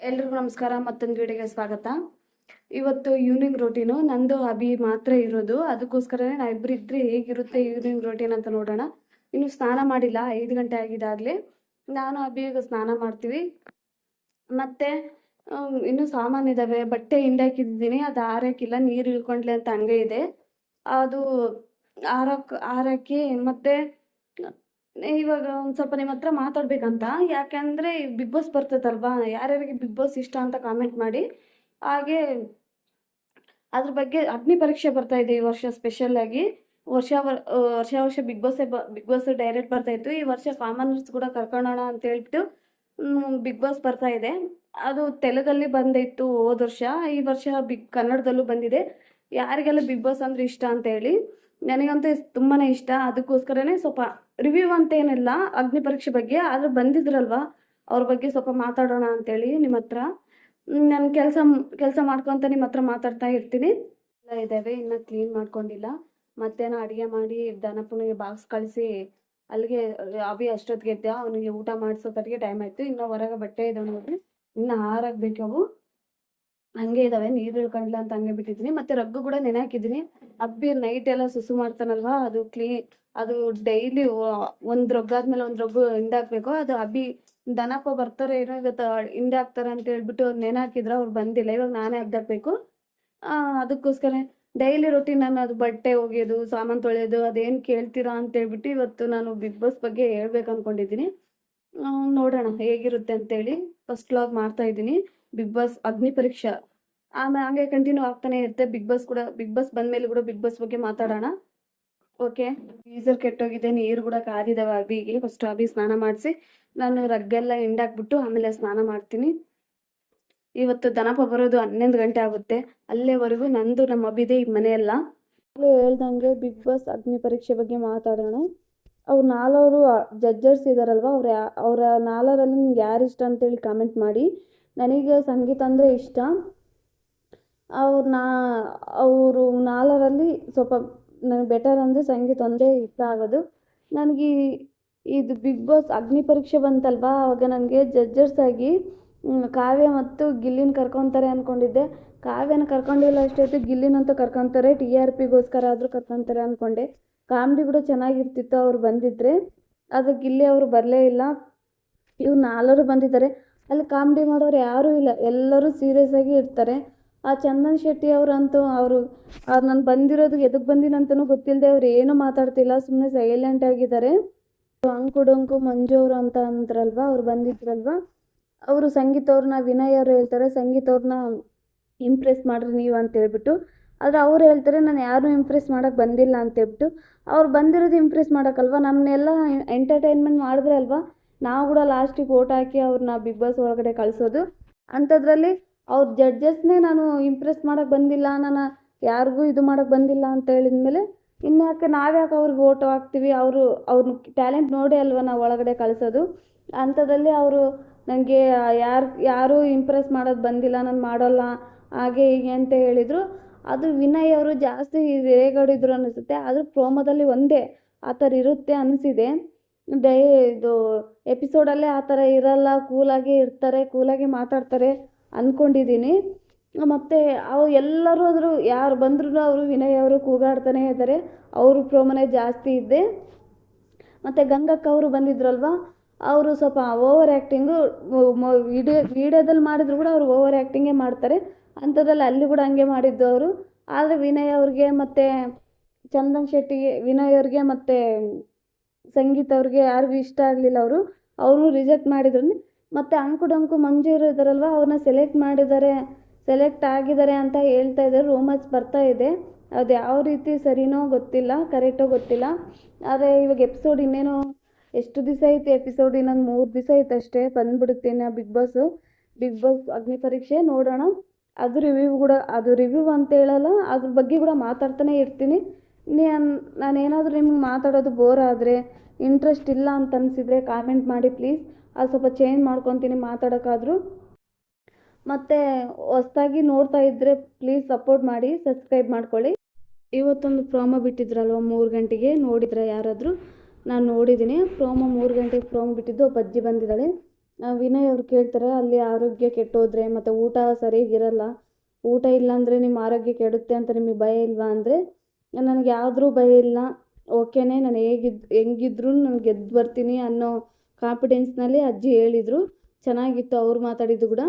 ಎಲ್ರಿಗೂ ನಮಸ್ಕಾರ. ಮತ್ತೊಂದು ವಿಡಿಯೋಗೆ ಸ್ವಾಗತ. ಇವತ್ತು ಈವ್ನಿಂಗ್ ರೋಟೀನು ನಂದು ಅಭಿ ಮಾತ್ರ ಇರೋದು. ಅದಕ್ಕೋಸ್ಕರನೇ ನಾವಿಬ್ಬರು ಇದ್ರೆ ಹೇಗಿರುತ್ತೆ ಈವ್ನಿಂಗ್ ರೋಟೀನ್ ಅಂತ ನೋಡೋಣ. ಇನ್ನು ಸ್ನಾನ ಮಾಡಿಲ್ಲ, 5 ಗಂಟೆ ಆಗಿದಾಗಲೇ. ನಾನು ಅಭಿಗೆ ಸ್ನಾನ ಮಾಡ್ತೀವಿ. ಮತ್ತೆ ಇನ್ನೂ ಸಾಮಾನು ಇದ್ದಾವೆ. ಬಟ್ಟೆ ಹಿಂಡಾಕಿದ್ದೀನಿ, ಅದು ಆರಕ್ಕಿಲ್ಲ, ನೀರು ಇಳ್ಕೊಂಡ್ಲೆ ಅಂತ ಹಂಗೆ ಇದೆ. ಅದು ಆರಕ್ಕೆ ಮತ್ತೆ ಇವಾಗ ಒಂದು ಸ್ವಲ್ಪ ನಿಮ್ಮ ಹತ್ರ ಮಾತಾಡ್ಬೇಕಂತ. ಯಾಕೆಂದರೆ ಬಿಗ್ ಬಾಸ್ ಬರ್ತೈತಲ್ವಾ, ಯಾರ್ಯಾರಿಗೆ ಬಿಗ್ ಬಾಸ್ ಇಷ್ಟ ಅಂತ ಕಾಮೆಂಟ್ ಮಾಡಿ. ಹಾಗೆ ಅದ್ರ ಬಗ್ಗೆ ಅಗ್ನಿ ಪರೀಕ್ಷೆ ಬರ್ತಾ ಇದೆ ಈ ವರ್ಷ ಸ್ಪೆಷಲ್ಲಾಗಿ. ವರ್ಷ ಬಿಗ್ ಬಾಸ್ ಡೈರೆಕ್ಟ್ ಬರ್ತಾಯಿತ್ತು. ಈ ವರ್ಷ ಕಾಮನರ್ಸ್ ಕೂಡ ಕರ್ಕೊಳ್ಳೋಣ ಅಂತ ಹೇಳ್ಬಿಟ್ಟು ಬಿಗ್ ಬಾಸ್ ಬರ್ತಾ ಇದೆ. ಅದು ತೆಲುಗಲ್ಲಿ ಬಂದಿತ್ತು ಹೋದ ವರ್ಷ. ಈ ವರ್ಷ ಕನ್ನಡದಲ್ಲೂ ಬಂದಿದೆ. ಯಾರಿಗೆಲ್ಲ ಬಿಗ್ ಬಾಸ್ ಅಂದರೆ ಇಷ್ಟ ಅಂತ ಹೇಳಿ. ನನಗಂತೂ ತುಂಬಾ ಇಷ್ಟ. ಅದಕ್ಕೋಸ್ಕರನೇ ಸ್ವಲ್ಪ ರಿವ್ಯೂ ಅಂತೇನಿಲ್ಲ ಅಗ್ನಿ ಪರೀಕ್ಷೆ ಬಗ್ಗೆ, ಆದರೂ ಬಂದಿದ್ರಲ್ವ ಅವ್ರ ಬಗ್ಗೆ ಸ್ವಲ್ಪ ಮಾತಾಡೋಣ ಅಂತೇಳಿ ನಿಮ್ಮ ಹತ್ರ. ನಾನು ಕೆಲಸ ಮಾಡ್ಕೊತ ನಿಮ್ಮ ಹತ್ರ ಮಾತಾಡ್ತಾ ಇರ್ತೀನಿ. ಎಲ್ಲ ಇದ್ದಾವೆ, ಇನ್ನೂ ಕ್ಲೀನ್ ಮಾಡ್ಕೊಂಡಿಲ್ಲ. ಮಧ್ಯಾಹ್ನ ಅಡುಗೆ ಮಾಡಿ ದನಪುನಿಗೆ ಬಾಕ್ಸ್ ಕಳಿಸಿ ಅಲ್ಲಿಗೆ ಅಭಿ ಅಷ್ಟೊತ್ತಿಗೆ ಎದ್ದ. ಅವನಿಗೆ ಊಟ ಮಾಡಿಸೋದಕ್ಕೆ ಟೈಮ್ ಆಯಿತು. ಇನ್ನೂ ಹೊರಗೆ ಬಟ್ಟೆ ಇದ್ದಾವೆ ನೋಡ್ರಿ, ಇನ್ನೂ ಹಾರಾಗಬೇಕು. ಅವು ಹಂಗೆ ಇದ್ದಾವೆ, ನೀರು ಇಳ್ಕೊಂಡಿಲ್ಲ ಅಂತ ಹಂಗೆ ಬಿಟ್ಟಿದ್ದೀನಿ. ಮತ್ತು ರಗ್ಗು ಕೂಡ ನೆನೆ ಹಾಕಿದ್ದೀನಿ. ಅಬ್ಬಿ ನೈಟ್ ಎಲ್ಲ ಸುಸು ಮಾಡ್ತಾನಲ್ವ, ಅದು ಡೈಲಿ ಒಂದು ರೊಗ್ಗಾದ್ಮೇಲೆ ಒಂದು ರೊಗ್ಗು ಹಿಂಡಾಕ್ಬೇಕು. ಅದು ಅಬ್ಬಿ ದನಪ್ಪ ಬರ್ತಾರೆ ಏನೋ ಇವತ್ತು ಹಿಂಡಾಕ್ತಾರೆ ಅಂತ ಹೇಳ್ಬಿಟ್ಟು ನೆನೆ ಹಾಕಿದ್ರೆ ಅವ್ರು ಬಂದಿಲ್ಲ. ಇವಾಗ ನಾನೇ ಅಗ್ದಾಕ್ಬೇಕು. ಅದಕ್ಕೋಸ್ಕರ ಡೈಲಿ ರೊಟೀನ್ ನಾನು ಅದು ಬಟ್ಟೆ ಒಗೆಯೋದು, ಸಾಮಾನು ತೊಳೆಯೋದು ಅದೇನು ಕೇಳ್ತೀರಾ ಅಂತ ಹೇಳ್ಬಿಟ್ಟು ಇವತ್ತು ನಾನು ಬಿಗ್ ಬಾಸ್ ಬಗ್ಗೆ ಹೇಳ್ಬೇಕು ಅಂದ್ಕೊಂಡಿದ್ದೀನಿ. ನೋಡೋಣ ಹೇಗಿರುತ್ತೆ ಅಂತೇಳಿ ಫಸ್ಟ್ ವ್ಲಾಗ್ ಮಾಡ್ತಾ ಇದ್ದೀನಿ. ಬಿಗ್ ಬಾಸ್ ಅಗ್ನಿ ಪರೀಕ್ಷಾ ಆಮೇಲೆ ಹಂಗೆ ಕಂಟಿನ್ಯೂ ಆಗ್ತಾನೆ ಇರುತ್ತೆ. ಬಿಗ್ ಬಾಸ್ ಬಂದಮೇಲೆ ಕೂಡ ಬಿಗ್ ಬಾಸ್ ಬಗ್ಗೆ ಮಾತಾಡೋಣ. ಓಕೆ. ಗೀಸರ್ ಕೆಟ್ಟೋಗಿದೆ, ನೀರು ಕೂಡ ಕಾದಿದ್ದಾವೆ ಅಭಿಗೆ. ಫಸ್ಟ್ ಅಭಿ ಸ್ನಾನ ಮಾಡಿಸಿ ನಾನು ರಗ್ಗೆಲ್ಲ ಹಿಂಡಾಕ್ಬಿಟ್ಟು ಆಮೇಲೆ ಸ್ನಾನ ಮಾಡ್ತೀನಿ. ಇವತ್ತು ದನಪ ಬರೋದು 11 ಗಂಟೆ ಆಗುತ್ತೆ. ಅಲ್ಲೇವರೆಗೂ ನಂದು ನಮ್ಮ ಅಭಿದೆ ಈ ಮನೆಯೆಲ್ಲ. ಹೇಳ್ದಂಗೆ ಬಿಗ್ ಬಾಸ್ ಅಗ್ನಿ ಪರೀಕ್ಷೆ ಬಗ್ಗೆ ಮಾತಾಡೋಣ. ಅವ್ರು 4 ಜಡ್ಜರ್ಸ್ ಇದ್ದಾರಲ್ವ, ಅವರ 4ರಲ್ಲಿ ನಿಮ್ಗೆ ಯಾರು ಇಷ್ಟ ಅಂತೇಳಿ ಕಾಮೆಂಟ್ ಮಾಡಿ. ನನಗೆ ಸಂಗೀತ ಅಂದರೆ ಇಷ್ಟ. ಅವರು 4ರಲ್ಲಿ ಸ್ವಲ್ಪ ನನಗೆ ಬೆಟರ್ ಅಂದರೆ ಸಂಗೀತ ಒಂದೇ ಇಷ್ಟ ಆಗೋದು. ನನಗೆ ಇದು ಬಿಗ್ ಬಾಸ್ ಅಗ್ನಿ ಪರೀಕ್ಷೆ ಬಂತಲ್ವಾ, ಆವಾಗ ನನಗೆ ಜಡ್ಜರ್ಸ್ ಆಗಿ ಕಾವ್ಯ ಮತ್ತು ಗಿಲ್ಲಿನ ಕರ್ಕೊತಾರೆ ಅಂದ್ಕೊಂಡಿದ್ದೆ. ಕಾವ್ಯನ ಕರ್ಕೊಂಡಿಲ್ಲ ಅಷ್ಟೊತ್ತು, ಗಿಲ್ಲಿನಂತೂ ಕರ್ಕೊತಾರೆ. TRPಗೋಸ್ಕರ ಆದರೂ ಕರ್ಕೊತಾರೆ ಅಂದ್ಕೊಂಡೆ. ಕಾಮಿಡಿ ಕೂಡ ಚೆನ್ನಾಗಿರ್ತಿತ್ತು ಅವ್ರು ಬಂದಿದ್ದರೆ. ಆದರೆ ಗಿಲ್ಲಿ ಅವರು ಬರಲೇ ಇಲ್ಲ. ಇವ್ರು 4 ಬಂದಿದ್ದಾರೆ. ಅಲ್ಲಿ ಕಾಮಿಡಿ ಮಾಡೋರು ಯಾರೂ ಇಲ್ಲ, ಎಲ್ಲರೂ ಸೀರಿಯಸ್ ಆಗಿ ಇರ್ತಾರೆ. ಆ ಚಂದನ್ ಶೆಟ್ಟಿ ಅವರಂತೂ ಅವ್ರು ನಾನು ಬಂದಿರೋದು ಎದಕ್ಕೆ ಬಂದಿನಂತನೂ ಗೊತ್ತಿಲ್ಲದೆ ಅವ್ರು ಏನೂ ಮಾತಾಡ್ತಿಲ್ಲ, ಸುಮ್ಮನೆ ಸೈಲೆಂಟ್ ಆಗಿದ್ದಾರೆ. ಅಂಕು ಡೊಂಕು ಮಂಜು ಅವರು ಅಂತ ಅಂದ್ರಲ್ವ, ಅವ್ರು ಬಂದಿದ್ರಲ್ವ. ಅವರು ಸಂಗೀತ ಅವ್ರನ್ನ ವಿನಯ್ ಅವರು ಹೇಳ್ತಾರೆ, ಸಂಗೀತ ಅವ್ರನ್ನ ಇಂಪ್ರೆಸ್ ಮಾಡಿರಿ ನೀವು ಅಂತ ಹೇಳ್ಬಿಟ್ಟು. ಆದರೆ ಅವ್ರು ಹೇಳ್ತಾರೆ ನಾನು ಯಾರೂ ಇಂಪ್ರೆಸ್ ಮಾಡೋಕ್ಕೆ ಬಂದಿಲ್ಲ ಅಂತೇಳ್ಬಿಟ್ಟು. ಅವ್ರು ಬಂದಿರೋದು ಇಂಪ್ರೆಸ್ ಮಾಡೋಕ್ಕಲ್ವ, ನಮ್ಮನ್ನೆಲ್ಲ ಎಂಟರ್ಟೈನ್ಮೆಂಟ್ ಮಾಡಿದ್ರೆ ಅಲ್ವಾ ನಾವು ಕೂಡ ಲಾಸ್ಟಿಗೆ ಓಟ್ ಹಾಕಿ ಅವ್ರನ್ನ ಬಿಗ್ ಬಾಸ್ ಒಳಗಡೆ ಕಳಿಸೋದು. ಅಂಥದ್ರಲ್ಲಿ ಅವ್ರ ಜಡ್ಜಸ್ನೇ ನಾನು ಇಂಪ್ರೆಸ್ ಮಾಡೋಕ್ಕೆ ಬಂದಿಲ್ಲ, ನಾನು ಯಾರಿಗೂ ಇದು ಮಾಡೋಕ್ಕೆ ಬಂದಿಲ್ಲ ಅಂತ ಹೇಳಿದ್ಮೇಲೆ ಇನ್ಯಾಕೆ ನಾವ್ಯಾಕೆ ಅವ್ರಿಗೆ ಓಟ್ ಹಾಕ್ತೀವಿ? ಅವ್ರ ಟ್ಯಾಲೆಂಟ್ ನೋಡಿ ಅಲ್ವ ನಾವು ಒಳಗಡೆ ಕಳಿಸೋದು. ಅಂಥದ್ರಲ್ಲಿ ಅವರು ನನಗೆ ಯಾರೂ ಇಂಪ್ರೆಸ್ ಮಾಡೋದು ಬಂದಿಲ್ಲ, ನಾನು ಮಾಡೋಲ್ಲ ಹಾಗೆ ಹೀಗೆ ಅಂತ ಹೇಳಿದರು. ಅದು ವಿನಯ್ ಅವರು ಜಾಸ್ತಿ ರೇಗಾಡಿದ್ರು ಅನಿಸುತ್ತೆ. ಆದರೂ ಪ್ರೋಮೋದಲ್ಲಿ ಒಂದೇ ಆ ಥರ ಇರುತ್ತೆ ಅನಿಸಿದೆ. ಇದು ಎಪಿಸೋಡಲ್ಲೇ ಆ ಥರ ಇರಲ್ಲ, ಕೂಲಾಗಿ ಇರ್ತಾರೆ, ಕೂಲಾಗಿ ಮಾತಾಡ್ತಾರೆ ಅಂದ್ಕೊಂಡಿದ್ದೀನಿ. ಮತ್ತು ಎಲ್ಲರೂ ಆದರೂ ಯಾರು ಬಂದ್ರೂ ಅವರು ವಿನಯ್ ಅವರು ಕೂಗಾಡ್ತಾನೆ ಇದ್ದಾರೆ. ಅವರು ಪ್ರೋಮೋನೇ ಜಾಸ್ತಿ ಇದೆ. ಮತ್ತು ಗಂಗಕ್ಕ ಅವರು ಬಂದಿದ್ರಲ್ವ, ಅವರು ಸ್ವಲ್ಪ ಓವರ್ ಆ್ಯಕ್ಟಿಂಗು ವಿಡಿಯೋದಲ್ಲಿ ಮಾಡಿದ್ರು ಕೂಡ ಅವರು ಓವರ್ ಆ್ಯಕ್ಟಿಂಗೇ ಮಾಡ್ತಾರೆ. ಅಂಥದ್ರಲ್ಲಿ ಅಲ್ಲಿ ಕೂಡ ಹಂಗೆ ಮಾಡಿದ್ದು ಅವರು. ಆದರೆ ವಿನಯ್ ಅವ್ರಿಗೆ ಮತ್ತು ಚಂದನ್ ಶೆಟ್ಟಿಗೆ, ವಿನಯ್ ಅವ್ರಿಗೆ ಮತ್ತು ಸಂಗೀತ ಅವ್ರಿಗೆ ಯಾರಿಗೂ ಇಷ್ಟ ಆಗಲಿಲ್ಲ. ಅವರು ರಿಜೆಕ್ಟ್ ಮಾಡಿದ್ರು. ಮತ್ತು ಅಂಕು ಡೊಂಕು ಮಂಜು ಇದ್ದಾರಲ್ವ, ಅವ್ರನ್ನ ಸೆಲೆಕ್ಟ್ ಆಗಿದ್ದಾರೆ ಅಂತ ಹೇಳ್ತಾ ಇದ್ದಾರೆ. ರೂಮರ್ಸ್ ಬರ್ತಾ ಇದೆ. ಅದು ಯಾವ ರೀತಿ ಸರಿನೋ ಗೊತ್ತಿಲ್ಲ, ಕರೆಕ್ಟೋ ಗೊತ್ತಿಲ್ಲ. ಆದರೆ ಇವಾಗ ಎಪಿಸೋಡ್ ಇನ್ನೇನೋ ಎಷ್ಟು ದಿವಸ ಐತೆ ಎಪಿಸೋಡ್? ಇನ್ನೊಂದು 3 ದಿವಸ ಐತೆ ಅಷ್ಟೇ, ಬಂದ್ಬಿಡುತ್ತೇನೆ ಬಿಗ್ ಬಾಸ್ ಅಗ್ನಿ ಪರೀಕ್ಷೆ. ನೋಡೋಣ. ಅದು ರಿವ್ಯೂ ಅಂತ ಹೇಳಲ್ಲ, ಅದ್ರ ಬಗ್ಗೆ ಕೂಡ ಮಾತಾಡ್ತಾನೆ ಇರ್ತೀನಿ. ನಾನೇನಾದರೂ ನಿಮ್ಗೆ ಮಾತಾಡೋದು ಬೋರ್ ಆದರೆ, ಇಂಟ್ರೆಸ್ಟ್ ಇಲ್ಲ ಅಂತ ಅನಿಸಿದರೆ ಕಾಮೆಂಟ್ ಮಾಡಿ ಪ್ಲೀಸ್. ಅದು ಸ್ವಲ್ಪ ಚೇಂಜ್ ಮಾಡ್ಕೊತೀನಿ ಮಾತಾಡೋಕ್ಕಾದರೂ. ಮತ್ತು ಹೊಸ್ದಾಗಿ ನೋಡ್ತಾ ಇದ್ದರೆ ಪ್ಲೀಸ್ ಸಪೋರ್ಟ್ ಮಾಡಿ, ಸಬ್ಸ್ಕ್ರೈಬ್ ಮಾಡ್ಕೊಳ್ಳಿ. ಇವತ್ತೊಂದು ಪ್ರೋಮೋ ಬಿಟ್ಟಿದ್ರಲ್ವ 3 ಗಂಟೆಗೆ, ನೋಡಿದ್ರೆ ಯಾರಾದರೂ? ನಾನು ನೋಡಿದ್ದೀನಿ ಪ್ರೋಮೋ. 3 ಗಂಟೆಗೆ ಪ್ರೋಮೋ ಬಿಟ್ಟಿದ್ದು. ಒಬ್ಬ ಅಜ್ಜಿ ಬಂದಿದ್ದಾಳೆ, ವಿನಯ್ ಅವ್ರು ಕೇಳ್ತಾರೆ ಅಲ್ಲಿ ಆರೋಗ್ಯ ಕೆಟ್ಟೋದ್ರೆ ಮತ್ತು ಊಟ ಸರಿಯಾಗಿರಲ್ಲ, ಊಟ ಇಲ್ಲಾಂದರೆ ನಿಮ್ಮ ಆರೋಗ್ಯ ಕೆಡುತ್ತೆ ಅಂತ ನಿಮಗೆ ಭಯ ಇಲ್ವಾ ಅಂದರೆ, ನನಗೆ ಯಾವುದ್ರೂ ಭಯ ಇಲ್ಲ, ಓಕೆನೇ, ನಾನು ಹೆಂಗಿದ್ರು ನಾನು ಗೆದ್ದು ಬರ್ತೀನಿ ಅನ್ನೋ ಕಾನ್ಫಿಡೆನ್ಸ್ನಲ್ಲಿ ಅಜ್ಜಿ ಹೇಳಿದರು. ಚೆನ್ನಾಗಿತ್ತು ಅವ್ರು ಮಾತಾಡಿದ್ದು ಕೂಡ.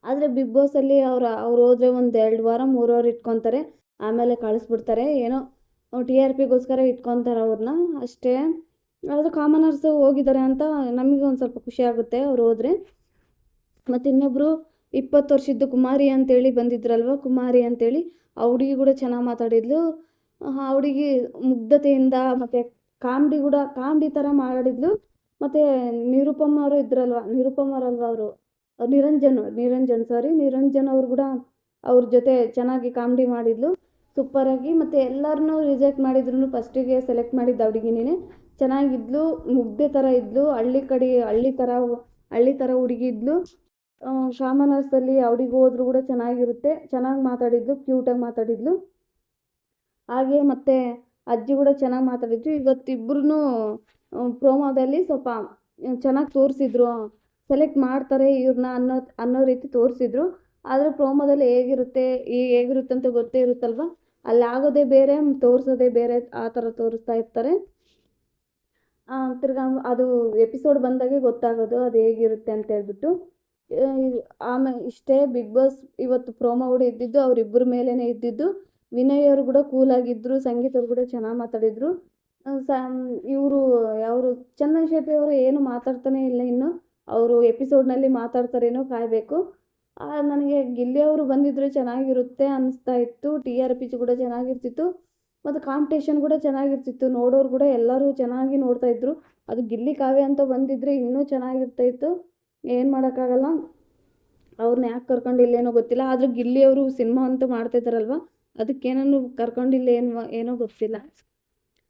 ಆದರೆ ಬಿಗ್ ಬಾಸಲ್ಲಿ ಅವ್ರು ಹೋದರೆ ಒಂದು 2 ವಾರ 3 ವಾರ ಇಟ್ಕೊತಾರೆ, ಆಮೇಲೆ ಕಳಿಸ್ಬಿಡ್ತಾರೆ. ಏನೋ TRPಗೋಸ್ಕರ ಇಟ್ಕೊತಾರೆ ಅವ್ರನ್ನ ಅಷ್ಟೇ. ಆದರೂ ಕಾಮನರ್ಸು ಹೋಗಿದ್ದಾರೆ ಅಂತ ನಮಗೆ ಒಂದು ಸ್ವಲ್ಪ ಖುಷಿ ಆಗುತ್ತೆ ಅವ್ರು ಹೋದರೆ. ಮತ್ತು ಇನ್ನೊಬ್ಬರು 20 ವರ್ಷದ್ದು ಕುಮಾರಿ ಅಂತೇಳಿ ಬಂದಿದ್ರಲ್ವ, ಕುಮಾರಿ ಅಂತೇಳಿ, ಆ ಹುಡುಗಿ ಕೂಡ ಚೆನ್ನಾಗಿ ಮಾತಾಡಿದ್ಲು. ಆ ಹುಡುಗಿ ಮುಗ್ಧತೆಯಿಂದ ಮತ್ತು ಕಾಮಿಡಿ ಥರ ಮಾಡಿದ್ಲು. ಮತ್ತು ನಿರುಪಮ್ ಅವರು ಇದ್ರಲ್ವ, ಅವರು ನಿರಂಜನ್ ಅವರು ಕೂಡ ಅವ್ರ ಜೊತೆ ಚೆನ್ನಾಗಿ ಕಾಮಿಡಿ ಮಾಡಿದ್ಲು ಸೂಪರಾಗಿ. ಮತ್ತು ಎಲ್ಲರನ್ನೂ ರಿಜೆಕ್ಟ್ ಮಾಡಿದ್ರು, ಫಸ್ಟಿಗೆ ಸೆಲೆಕ್ಟ್ ಮಾಡಿದ್ದು ಹುಡುಗಿನೇ ಚೆನ್ನಾಗಿದ್ಲು, ಮುಗ್ಧೆ ಥರ ಇದ್ಲು, ಹಳ್ಳಿ ಥರ ಹುಡುಗಿ ಇದ್ಲು. ಶಾಮನರ್ಸಲ್ಲಿ ಹುಡುಗಿ ಹೋದ್ರೂ ಕೂಡ ಚೆನ್ನಾಗಿರುತ್ತೆ, ಚೆನ್ನಾಗಿ ಮಾತಾಡಿದ್ಲು, ಕ್ಯೂಟಾಗಿ ಮಾತಾಡಿದ್ಲು. ಹಾಗೆ ಮತ್ತು ಅಜ್ಜಿ ಕೂಡ ಚೆನ್ನಾಗಿ ಮಾತಾಡಿದ್ರು. ಇವತ್ತಿಬ್ಬರೂ ಪ್ರೋಮೋದಲ್ಲಿ ಸ್ವಲ್ಪ ಚೆನ್ನಾಗಿ ತೋರಿಸಿದ್ರು, ಸೆಲೆಕ್ಟ್ ಮಾಡ್ತಾರೆ ಇವ್ರನ್ನ ಅನ್ನೋ ರೀತಿ ತೋರಿಸಿದ್ರು. ಆದರೆ ಪ್ರೋಮೋದಲ್ಲಿ ಹೇಗಿರುತ್ತೆ ಅಂತ ಗೊತ್ತೇ ಇರುತ್ತಲ್ವ, ಅಲ್ಲಿ ಆಗೋದೇ ಬೇರೆ, ತೋರಿಸೋದೇ ಬೇರೆ, ಆ ಥರ ತೋರಿಸ್ತಾ ಇರ್ತಾರೆ. ತಿರ್ಗಾ ಅದು ಎಪಿಸೋಡ್ ಬಂದಾಗೆ ಗೊತ್ತಾಗೋದು ಅದು ಹೇಗಿರುತ್ತೆ ಅಂತ ಹೇಳ್ಬಿಟ್ಟು. ಆಮೇಲೆ ಇಷ್ಟೇ, ಬಿಗ್ ಬಾಸ್ ಇವತ್ತು ಪ್ರೋಮೋ ಕೂಡ ಇದ್ದಿದ್ದು ಅವರಿಬ್ಬರ ಮೇಲೇ ಇದ್ದಿದ್ದು. ವಿನಯ್ ಅವರು ಕೂಡ ಕೂಲಾಗಿದ್ದರು, ಸಂಗೀತ ಅವರು ಕೂಡ ಚೆನ್ನಾಗಿ ಮಾತಾಡಿದರು. ಇವರು ಚಂದನ್ ಶೆಟ್ಟಿ ಅವರು ಏನು ಮಾತಾಡ್ತಾನೆ ಇಲ್ಲ, ಇನ್ನು ಅವರು ಎಪಿಸೋಡ್ನಲ್ಲಿ ಮಾತಾಡ್ತಾರೇನೋ, ಕಾಯಬೇಕು. ನನಗೆ ಗಿಲ್ಲಿ ಅವರು ಬಂದಿದ್ದರೆ ಚೆನ್ನಾಗಿರುತ್ತೆ ಅನ್ನಿಸ್ತಾ ಇತ್ತು. TRP ಕೂಡ ಚೆನ್ನಾಗಿರ್ತಿತ್ತು ಮತ್ತು ಕಾಂಪಿಟೇಷನ್ ಕೂಡ ಚೆನ್ನಾಗಿರ್ತಿತ್ತು, ನೋಡೋರು ಕೂಡ ಎಲ್ಲರೂ ಚೆನ್ನಾಗಿ ನೋಡ್ತಾಯಿದ್ರು. ಅದು ಗಿಲ್ಲಿ ಕಾವ್ಯ ಅಂತ ಬಂದಿದ್ದರೆ ಇನ್ನೂ ಚೆನ್ನಾಗಿರ್ತಾಯಿತ್ತು. ಏನು ಮಾಡೋಕ್ಕಾಗಲ್ಲ, ಅವ್ರನ್ನ ಯಾಕೆ ಕರ್ಕೊಂಡಿಲ್ಲೇನೋ ಗೊತ್ತಿಲ್ಲ. ಆದರೂ ಗಿಲ್ಲಿ ಅವರು ಸಿನಿಮಾ ಅಂತ ಮಾಡ್ತಾಯಿದ್ದಾರಲ್ವ, ಅದಕ್ಕೇನೂ ಕರ್ಕೊಂಡಿಲ್ಲ ಏನೋ ಗೊತ್ತಿಲ್ಲ.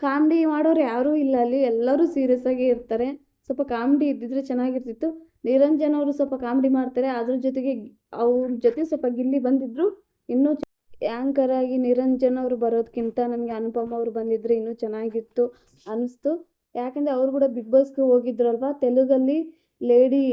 ಕಾಮಿಡಿ ಮಾಡೋರು ಯಾರೂ ಇಲ್ಲ ಅಲ್ಲಿ, ಎಲ್ಲರೂ ಸೀರಿಯಸ್ ಆಗಿ ಇರ್ತಾರೆ. ಸ್ವಲ್ಪ ಕಾಮಿಡಿ ಇದ್ದಿದ್ರೆ ಚೆನ್ನಾಗಿರ್ತಿತ್ತು. ನಿರಂಜನ್ ಅವರು ಸ್ವಲ್ಪ ಕಾಮಿಡಿ ಮಾಡ್ತಾರೆ, ಅದ್ರ ಜೊತೆಗೆ ಅವ್ರ ಜೊತೆ ಸ್ವಲ್ಪ ಗಿಲ್ಲಿ ಬಂದಿದ್ದರು ಇನ್ನೂ ಆ್ಯಂಕರ್ ಆಗಿ. ನಿರಂಜನ್ ಅವರು ಬರೋದಕ್ಕಿಂತ ನನಗೆ ಅನುಪಮ್ ಅವರು ಬಂದಿದ್ದರೆ ಇನ್ನೂ ಚೆನ್ನಾಗಿತ್ತು ಅನ್ನಿಸ್ತು. ಯಾಕೆಂದರೆ ಅವರು ಕೂಡ ಬಿಗ್ ಬಾಸ್ಗೆ ಹೋಗಿದ್ರಲ್ವ, ತೆಲುಗಲ್ಲಿ ಲೇಡಿ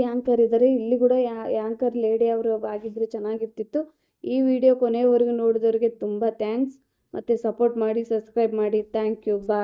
ಆ್ಯಂಕರ್ ಇದ್ದಾರೆ, ಇಲ್ಲಿ ಕೂಡ ಆ್ಯಂಕರ್ ಲೇಡಿ ಅವರು ಆಗಿದ್ದರೆ ಚೆನ್ನಾಗಿರ್ತಿತ್ತು. ಈ ವಿಡಿಯೋ ಕೊನೆಯವರೆಗೂ ನೋಡಿದವ್ರಿಗೆ ತುಂಬ ಥ್ಯಾಂಕ್ಸ್. ಮತ್ತು ಸಪೋರ್ಟ್ ಮಾಡಿ, ಸಬ್ಸ್ಕ್ರೈಬ್ ಮಾಡಿ. Thank you, bye.